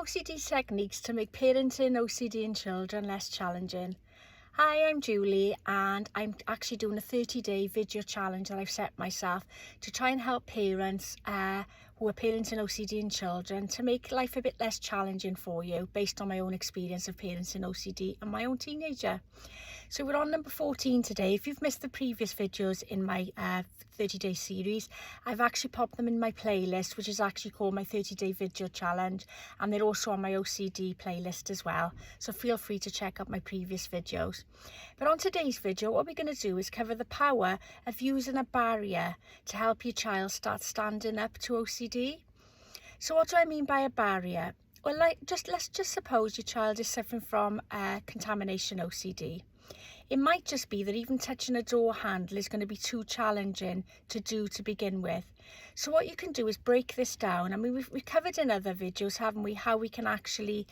OCD techniques to make parenting OCD in children less challenging. Hi, I'm Julie and I'm actually doing a 30-day video challenge that I've set myself to try and help parents who are parenting OCD in children to make life a bit less challenging for you based on my own experience of parenting OCD and my own teenager. So we're on number 14 today. If you've missed the previous videos in my 30-day series, I've actually popped them in my playlist, which is actually called my 30-day video challenge, and they're also on my OCD playlist as well, so feel free to check out my previous videos. But on today's video, what we're going to do is cover the power of using a barrier to help your child start standing up to OCD. So what do I mean by a barrier? Well, let's just suppose your child is suffering from contamination OCD. It might just be that even touching a door handle is going to be too challenging to do to begin with. So what you can do is break this down. I mean, we've covered in other videos, haven't we, how we can actually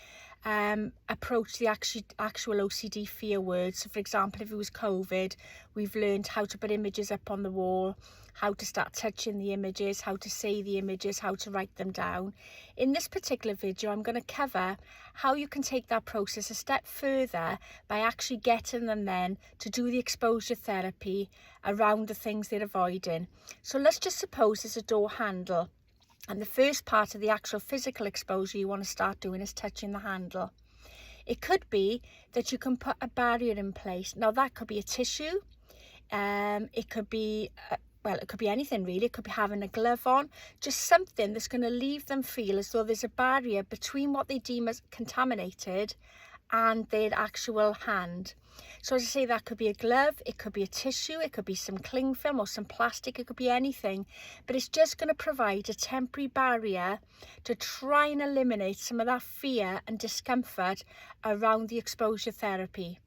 approach the actual OCD fear words. So for example, if it was COVID, we've learned how to put images up on the wall, how to start touching the images, how to say the images, how to write them down. In this particular video, I'm going to cover how you can take that process a step further by actually getting them then to do the exposure therapy around the things they're avoiding. So let's just suppose there's a door handle, and the first part of the actual physical exposure you want to start doing is touching the handle. It could be that you can put a barrier in place. Now that could be a tissue, it could be well, it could be anything really. It could be having a glove on, just something that's going to leave them feel as though there's a barrier between what they deem as contaminated and their actual hand. So as I say, that could be a glove, it could be a tissue, it could be some cling film or some plastic, it could be anything, but it's just going to provide a temporary barrier to try and eliminate some of that fear and discomfort around the exposure therapy.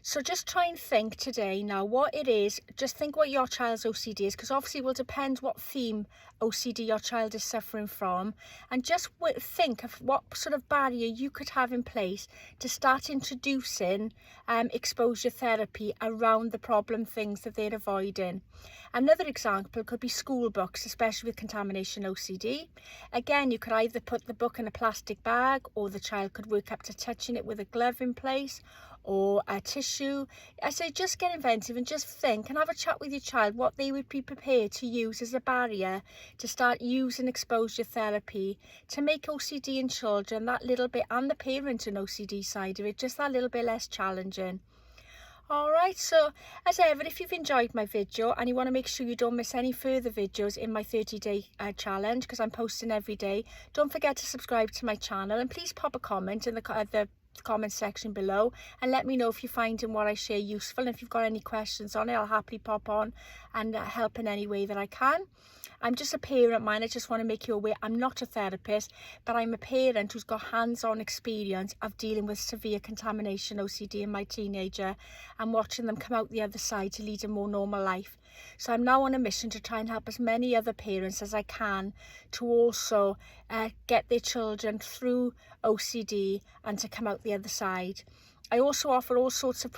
So just try and think today now what it is, just think what your child's OCD is, because obviously it will depend what theme OCD your child is suffering from, and just think of what sort of barrier you could have in place to start introducing exposure therapy around the problem things that they're avoiding. Another example could be school books, especially with contamination OCD. Again, you could either put the book in a plastic bag, or the child could work up to touching it with a glove in place, or a tissue. I say just get inventive and just think and have a chat with your child what they would be prepared to use as a barrier to start using exposure therapy to make OCD in children that little bit, and the parent and OCD side of it, just that little bit less challenging. Alright, so as ever, if you've enjoyed my video and you want to make sure you don't miss any further videos in my 30-day challenge, because I'm posting every day, don't forget to subscribe to my channel, and please pop a comment in the comment section below and let me know if you're finding what I share useful, and if you've got any questions on it, I'll happily pop on and help in any way that I can. I'm just a parent, man. I just want to make you aware I'm not a therapist, but I'm a parent who's got hands-on experience of dealing with severe contamination OCD in my teenager and watching them come out the other side to lead a more normal life. So I'm now on a mission to try and help as many other parents as I can to also get their children through OCD and to come out the other side. I also offer all sorts of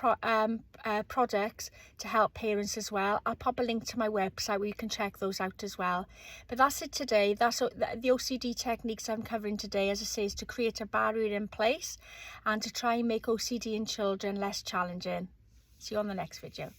products to help parents as well. I'll pop a link to my website where you can check those out as well. But that's it today. That's the OCD techniques I'm covering today, as I say, is to create a barrier in place and to try and make OCD in children less challenging. See you on the next video.